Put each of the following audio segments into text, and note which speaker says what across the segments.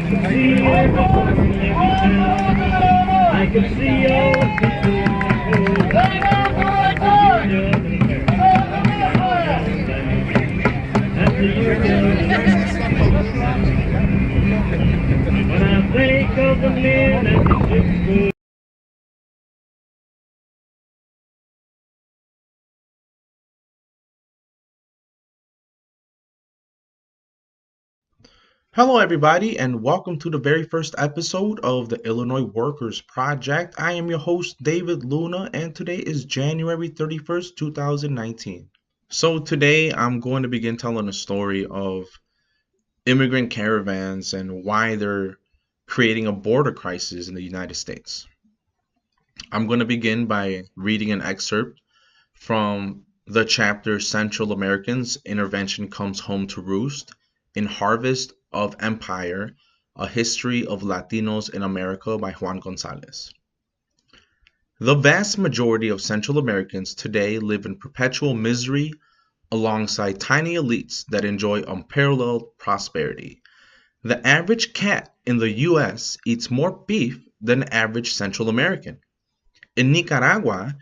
Speaker 1: I can see all when I think of the men that took.
Speaker 2: Hello, everybody, and welcome to the very first episode of the Illinois Workers Project. I am your host, David Luna, and today is January 31st, 2019. So, today I'm going to begin telling a story of immigrant caravans and why they're creating a border crisis in the United States. I'm going to begin by reading an excerpt from the chapter Central Americans Intervention Comes Home to Roost in Harvest of Empire, A History of Latinos in America by Juan Gonzalez. The vast majority of Central Americans today live in perpetual misery alongside tiny elites that enjoy unparalleled prosperity. The average cat in the US eats more beef than the average Central American. In Nicaragua,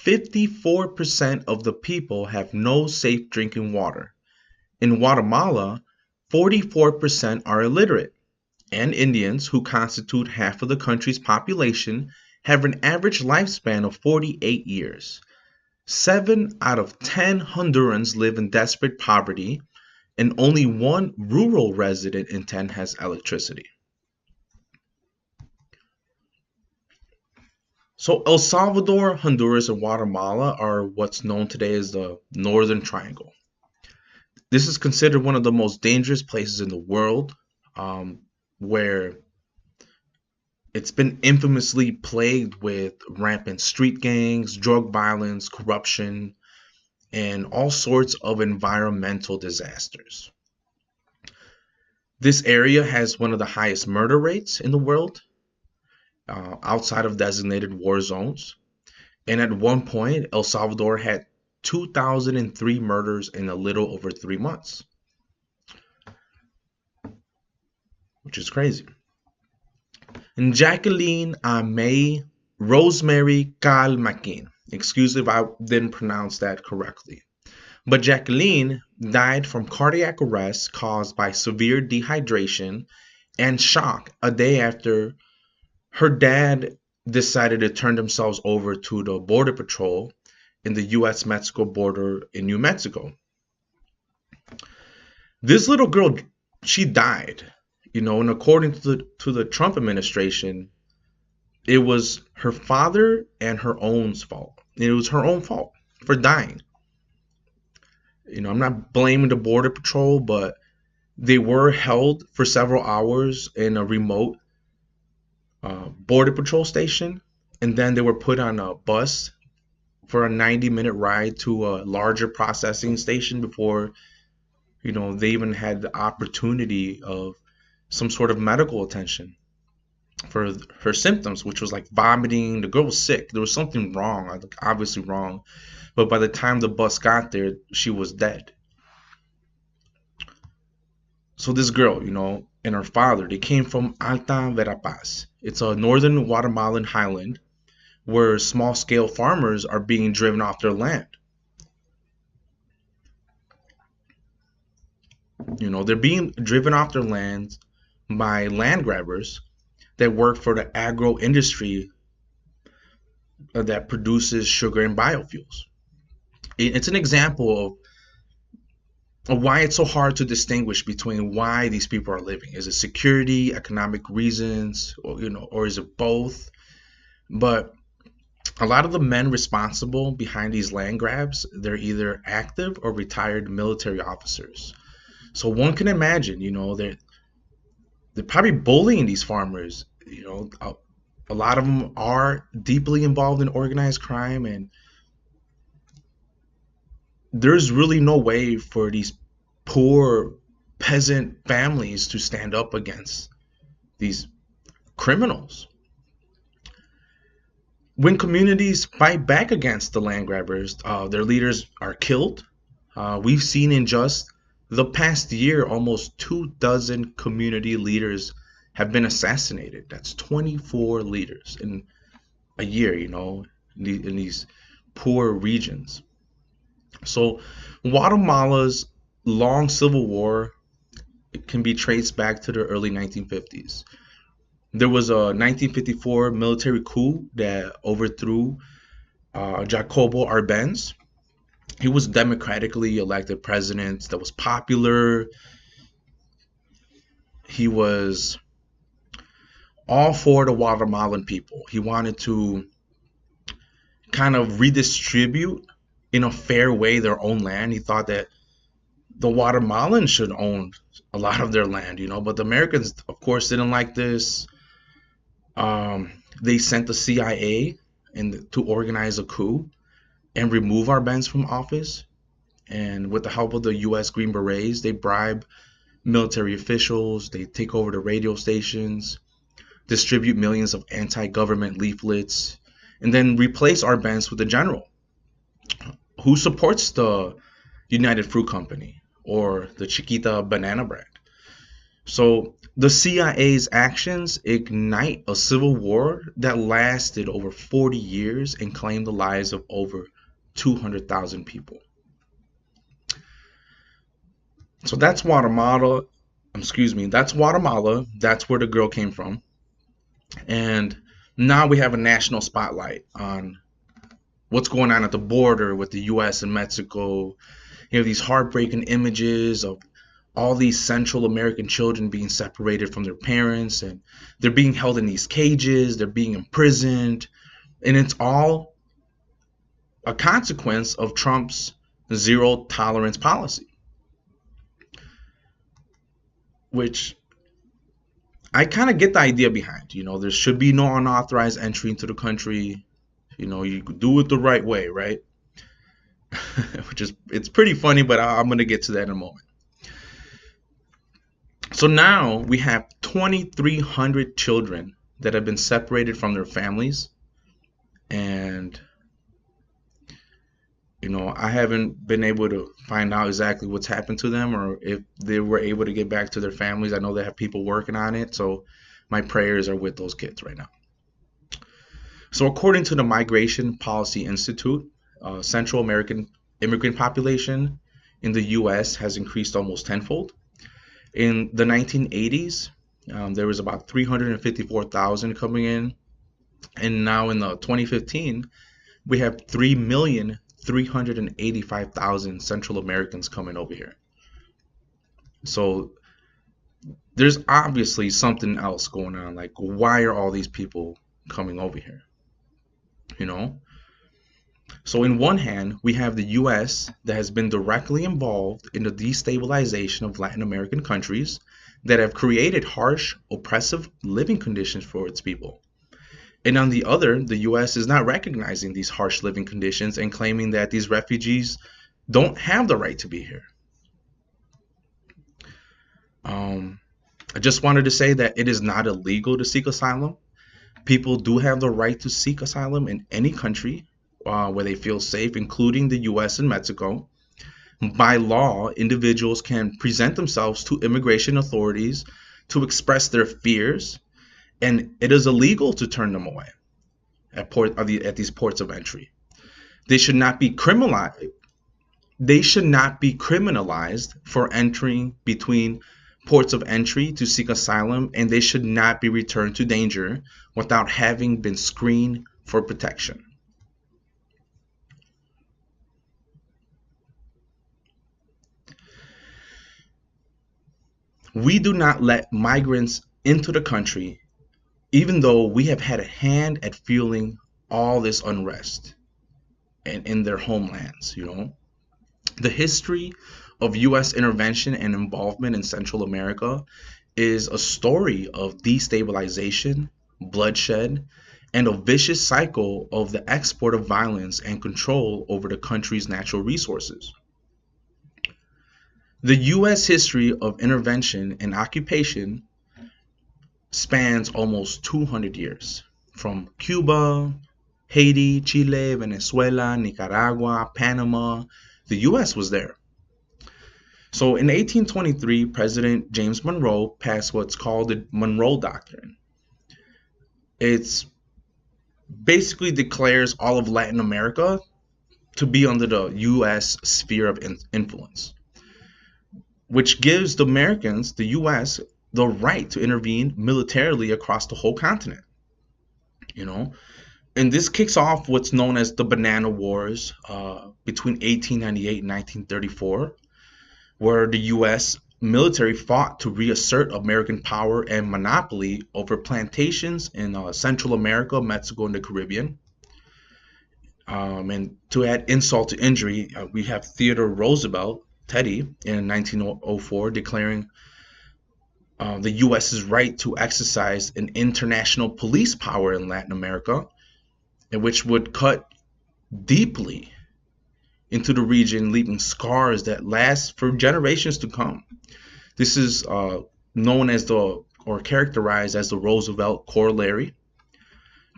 Speaker 2: 54% of the people have no safe drinking water. In Guatemala, 44% are illiterate, and Indians, who constitute half of the country's population, have an average lifespan of 48 years. 7 out of 10 Hondurans live in desperate poverty, and only one rural resident in 10 has electricity. So El Salvador, Honduras, and Guatemala are what's known today as the Northern Triangle. This is considered one of the most dangerous places in the world, where it's been infamously plagued with rampant street gangs, drug violence, corruption, and all sorts of environmental disasters. This area has one of the highest murder rates in the world, outside of designated war zones. And at one point, El Salvador had 2,003 murders in a little over 3 months, which is crazy. And Jacqueline May Rosemary Calmaquin, excuse if I didn't pronounce that correctly, but Jacqueline died from cardiac arrest caused by severe dehydration and shock a day after her dad decided to turn themselves over to the Border Patrol in the US-Mexico border in New Mexico. This little girl, she died, and according to the Trump administration, it was her father and her own fault. It was her own fault for dying. I'm not blaming the Border Patrol, but they were held for several hours in a remote Border Patrol station, and then they were put on a bus for a 90-minute ride to a larger processing station before, they even had the opportunity of some sort of medical attention for her symptoms, which was like vomiting. The girl was sick. There was something wrong, obviously wrong. But by the time the bus got there, she was dead. So this girl, and her father, they came from Alta Verapaz. It's a northern Guatemalan highland where small-scale farmers are being driven off their land. They're being driven off their land by land grabbers that work for the agro industry that produces sugar and biofuels. It's an example of why it's so hard to distinguish between why these people are living. Is it security, economic reasons, or is it both? But a lot of the men responsible behind these land grabs, they're either active or retired military officers. So one can imagine, they're probably bullying these farmers. A lot of them are deeply involved in organized crime, and there's really no way for these poor peasant families to stand up against these criminals. When communities fight back against the land grabbers, their leaders are killed. We've seen in just the past year almost 24 community leaders have been assassinated. That's 24 leaders in a year, in these poor regions. So Guatemala's long civil war can be traced back to the early 1950s. There was a 1954 military coup that overthrew Jacobo Arbenz. He was democratically elected president that was popular. He was all for the Guatemalan people. He wanted to kind of redistribute in a fair way their own land. He thought that the Guatemalans should own a lot of their land, but the Americans, of course, didn't like this. They sent the CIA to organize a coup and remove Arbenz from office. And with the help of the U.S. Green Berets, they bribe military officials. They take over the radio stations, distribute millions of anti-government leaflets, and then replace Arbenz with a general who supports the United Fruit Company or the Chiquita banana brand. So the CIA's actions ignite a civil war that lasted over 40 years and claimed the lives of over 200,000 people. So that's Guatemala. That's Guatemala. That's where the girl came from. And now we have a national spotlight on what's going on at the border with the U.S. and Mexico. These heartbreaking images of all these Central American children being separated from their parents, and they're being held in these cages, they're being imprisoned, and it's all a consequence of Trump's zero tolerance policy, which I kind of get the idea behind. There should be no unauthorized entry into the country. You could do it the right way, right? It's pretty funny, but I'm going to get to that in a moment. So now we have 2,300 children that have been separated from their families. And, I haven't been able to find out exactly what's happened to them or if they were able to get back to their families. I know they have people working on it. So my prayers are with those kids right now. So according to the Migration Policy Institute, Central American immigrant population in the U.S. has increased almost tenfold. In the 1980s, there was about 354,000 coming in. And now in the 2015, we have 3,385,000 Central Americans coming over here. So there's obviously something else going on. Like, why are all these people coming over here? So in one hand, we have the U.S. that has been directly involved in the destabilization of Latin American countries that have created harsh, oppressive living conditions for its people. And on the other, the U.S. is not recognizing these harsh living conditions and claiming that these refugees don't have the right to be here. I just wanted to say that it is not illegal to seek asylum. People do have the right to seek asylum in any country where they feel safe, including the U.S. and Mexico. By law, individuals can present themselves to immigration authorities to express their fears, and it is illegal to turn them away at these ports of entry. They should not be criminalized. They should not be criminalized for entering between ports of entry to seek asylum, and they should not be returned to danger without having been screened for protection. We do not let migrants into the country, even though we have had a hand at fueling all this unrest and in their homelands. The history of U.S. intervention and involvement in Central America is a story of destabilization, bloodshed, and a vicious cycle of the export of violence and control over the country's natural resources. The U.S. history of intervention and occupation spans almost 200 years, from Cuba, Haiti, Chile, Venezuela, Nicaragua, Panama. The U.S. was there. So in 1823, President James Monroe passed what's called the Monroe Doctrine. It's basically declares all of Latin America to be under the U.S. sphere of influence, which gives the Americans, the U.S., the right to intervene militarily across the whole continent. And this kicks off what's known as the Banana Wars between 1898 and 1934, where the U.S. military fought to reassert American power and monopoly over plantations in Central America, Mexico, and the Caribbean. And to add insult to injury, we have Theodore Roosevelt, Teddy, in 1904 declaring the U.S.'s right to exercise an international police power in Latin America, and which would cut deeply into the region, leaving scars that last for generations to come. This is known as or characterized as the Roosevelt Corollary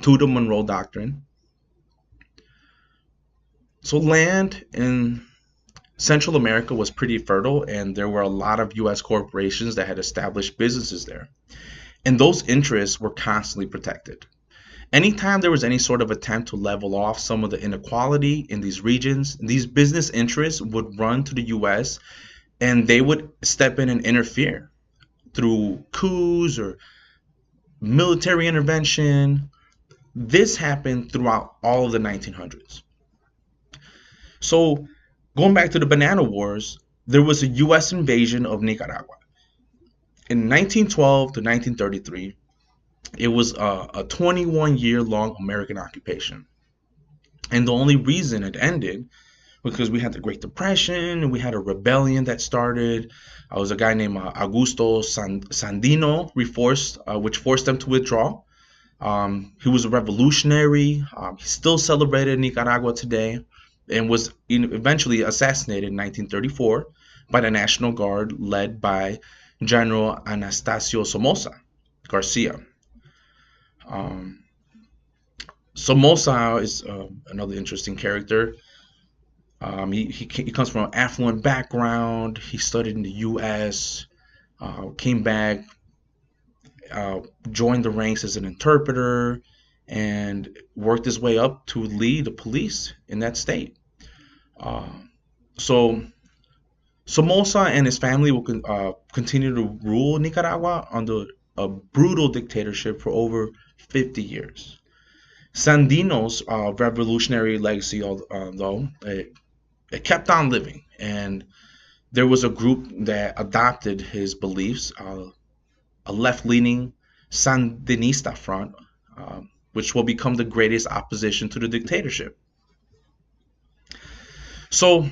Speaker 2: to the Monroe Doctrine. So land in Central America was pretty fertile, and there were a lot of U.S. corporations that had established businesses there. And those interests were constantly protected. Anytime there was any sort of attempt to level off some of the inequality in these regions, these business interests would run to the U.S. and they would step in and interfere through coups or military intervention. This happened throughout all of the 1900s. So going back to the Banana Wars, there was a U.S. invasion of Nicaragua. In 1912 to 1933, it was a 21-year-long American occupation. And the only reason it ended because we had the Great Depression, and we had a rebellion that started. There was a guy named Augusto Sandino, which forced them to withdraw. He was a revolutionary. He's still celebrated in Nicaragua today, and was eventually assassinated in 1934 by the National Guard led by General Anastasio Somoza Garcia. Somoza is another interesting character. He comes from an affluent background. He studied in the U.S., came back, joined the ranks as an interpreter, and worked his way up to lead the police in that state. So Somoza and his family will continue to rule Nicaragua under a brutal dictatorship for over 50 years. Sandino's revolutionary legacy, though, it kept on living, and there was a group that adopted his beliefs, a left-leaning Sandinista front, which will become the greatest opposition to the dictatorship. So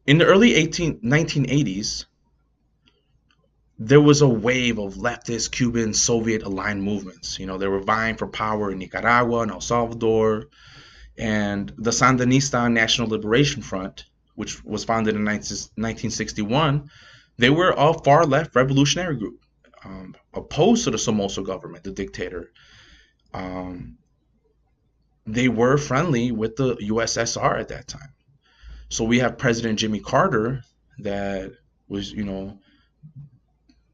Speaker 2: in the early 1980s, there was a wave of leftist Cuban Soviet aligned movements. They were vying for power in Nicaragua and El Salvador. And the Sandinista National Liberation Front, which was founded in 1961, they were a far left revolutionary group opposed to the Somoza government, the dictator. They were friendly with the USSR at that time. So we have President Jimmy Carter that was,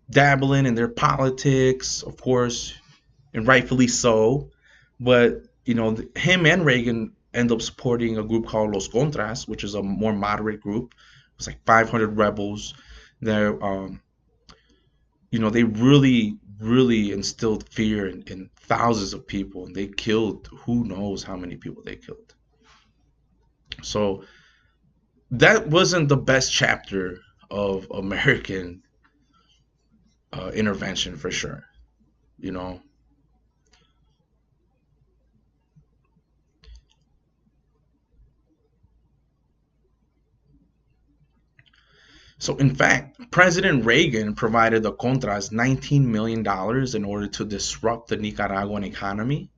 Speaker 2: dabbling in their politics, of course, and rightfully so. But, him and Reagan end up supporting a group called Los Contras, which is a more moderate group. It's like 500 rebels. They're, they really, really instilled fear in thousands of people, and they killed who knows how many people they killed. So that wasn't the best chapter of American intervention, for sure. So in fact, President Reagan provided the Contras $19 million in order to disrupt the Nicaraguan economy,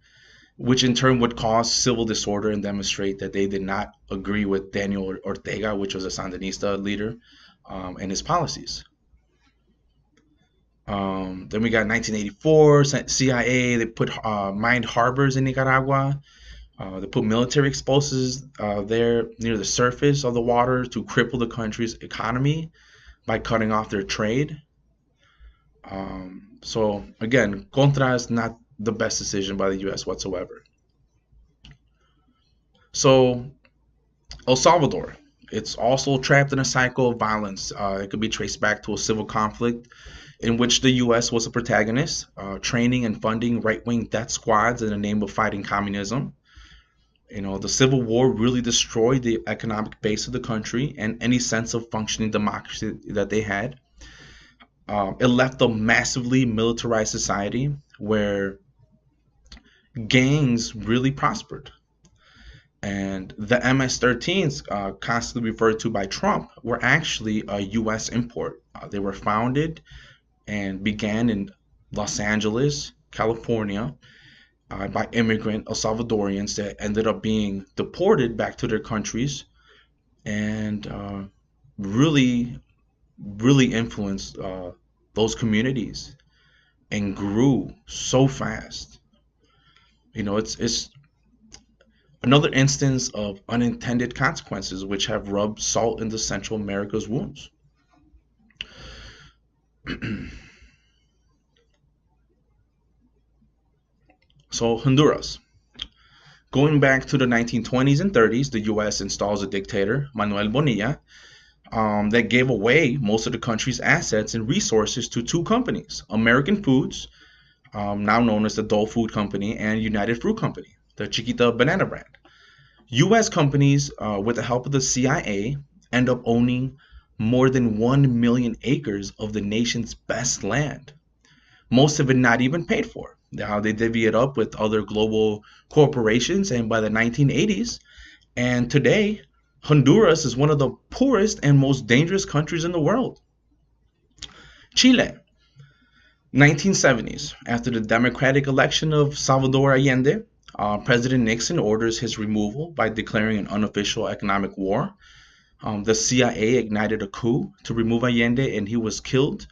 Speaker 2: which in turn would cause civil disorder and demonstrate that they did not agree with Daniel Ortega, which was a Sandinista leader, and his policies. Then we got 1984, CIA, they put mined harbors in Nicaragua. They put military explosives there near the surface of the water to cripple the country's economy. by cutting off their trade. So again, Contra is not the best decision by the U.S. whatsoever. So El Salvador, it's also trapped in a cycle of violence. It could be traced back to a civil conflict in which the U.S. was a protagonist, training and funding right-wing death squads in the name of fighting communism. The Civil War really destroyed the economic base of the country and any sense of functioning democracy that they had. It left a massively militarized society where gangs really prospered. And the MS-13s, constantly referred to by Trump, were actually a U.S. import. They were founded and began in Los Angeles, California, by immigrant El Salvadorians that ended up being deported back to their countries and really influenced those communities and grew so fast. It's another instance of unintended consequences which have rubbed salt into Central America's wounds. So Honduras. Going back to the 1920s and 30s, the U.S. installs a dictator, Manuel Bonilla, that gave away most of the country's assets and resources to two companies, American Foods, now known as the Dole Food Company, and United Fruit Company, the Chiquita Banana brand. U.S. companies, with the help of the CIA, end up owning more than 1 million acres of the nation's best land, most of it not even paid for. They divvy it up with other global corporations, and by the 1980s and today, Honduras is one of the poorest and most dangerous countries in the world. Chile. 1970s. After the democratic election of Salvador Allende, President Nixon orders his removal by declaring an unofficial economic war. The CIA ignited a coup to remove Allende, and he was killed.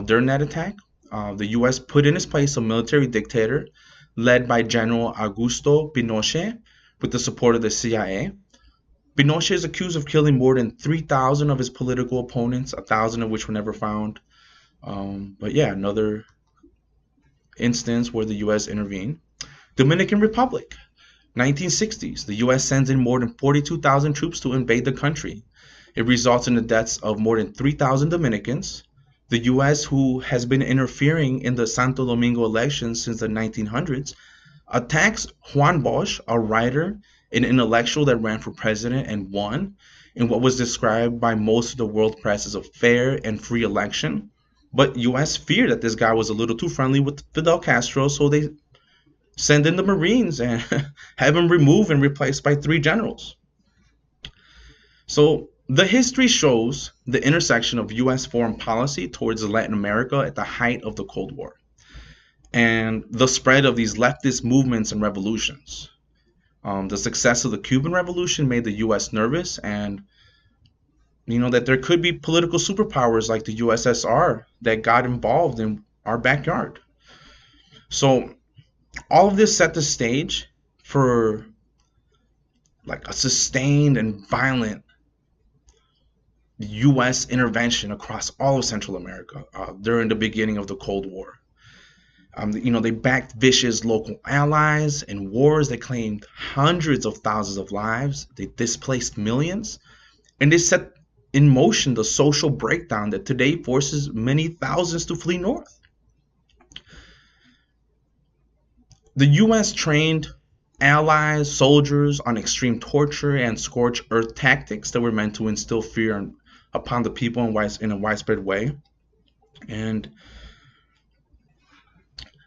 Speaker 2: During that attack, the U.S. put in his place a military dictator led by General Augusto Pinochet with the support of the CIA. Pinochet is accused of killing more than 3,000 of his political opponents, 1,000 of which were never found. But yeah, another instance where the U.S. intervened. Dominican Republic, 1960s. The U.S. sends in more than 42,000 troops to invade the country. It results in the deaths of more than 3,000 Dominicans. The U.S., who has been interfering in the Santo Domingo elections since the 1900s, attacks Juan Bosch, a writer, an intellectual that ran for president and won in what was described by most of the world press as a fair and free election. But U.S. feared that this guy was a little too friendly with Fidel Castro, so they send in the Marines and have him removed and replaced by 3 generals. So the history shows the intersection of U.S. foreign policy towards Latin America at the height of the Cold War and the spread of these leftist movements and revolutions. The success of the Cuban Revolution made the U.S. nervous, and that there could be political superpowers like the USSR that got involved in our backyard. So all of this set the stage for like a sustained and violent U.S. intervention across all of Central America during the beginning of the Cold War. They backed vicious local allies in wars that claimed hundreds of thousands of lives. They displaced millions, and they set in motion the social breakdown that today forces many thousands to flee north. The U.S. trained allies, soldiers on extreme torture and scorched earth tactics that were meant to instill fear upon the people in a widespread way. And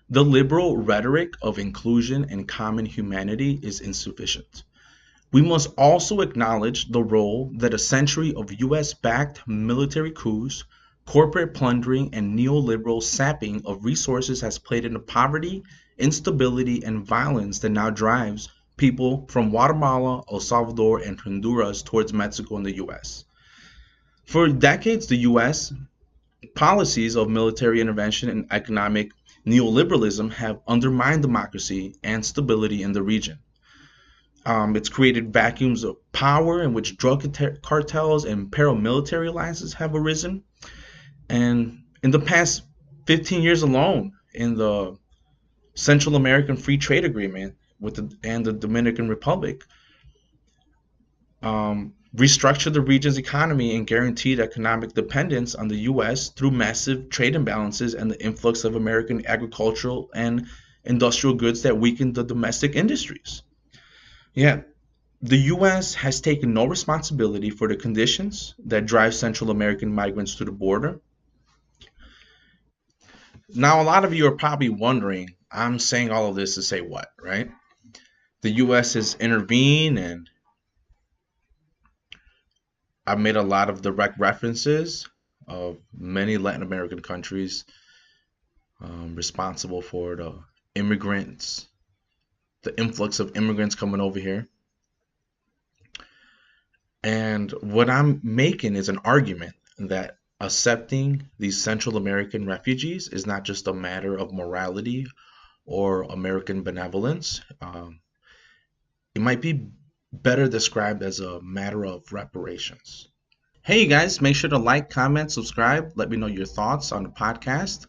Speaker 2: the liberal rhetoric of inclusion and common humanity is insufficient. We must also acknowledge the role that a century of U.S.-backed military coups, corporate plundering, and neoliberal sapping of resources has played into poverty, instability, and violence that now drives people from Guatemala, El Salvador, and Honduras towards Mexico and the U.S. For decades, the U.S. policies of military intervention and economic neoliberalism have undermined democracy and stability in the region. It's created vacuums of power in which drug cartels and paramilitary alliances have arisen. And in the past 15 years alone, in the Central American Free Trade Agreement with the Dominican Republic, restructured the region's economy and guaranteed economic dependence on the U.S. through massive trade imbalances and the influx of American agricultural and industrial goods that weakened the domestic industries. Yeah, the U.S. has taken no responsibility for the conditions that drive Central American migrants to the border. Now, a lot of you are probably wondering, I'm saying all of this to say what, right? The U.S. has intervened, and I've made a lot of direct references of many Latin American countries responsible for the influx of immigrants coming over here. And what I'm making is an argument that accepting these Central American refugees is not just a matter of morality or American benevolence. It might be better described as a matter of reparations. Hey, you guys, make sure to like, comment, subscribe. Let me know your thoughts on the podcast.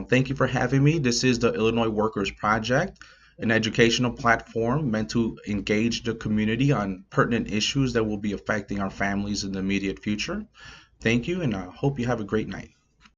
Speaker 2: Thank you for having me. This is the Illinois Workers Project, an educational platform meant to engage the community on pertinent issues that will be affecting our families in the immediate future. Thank you, and I hope you have a great night.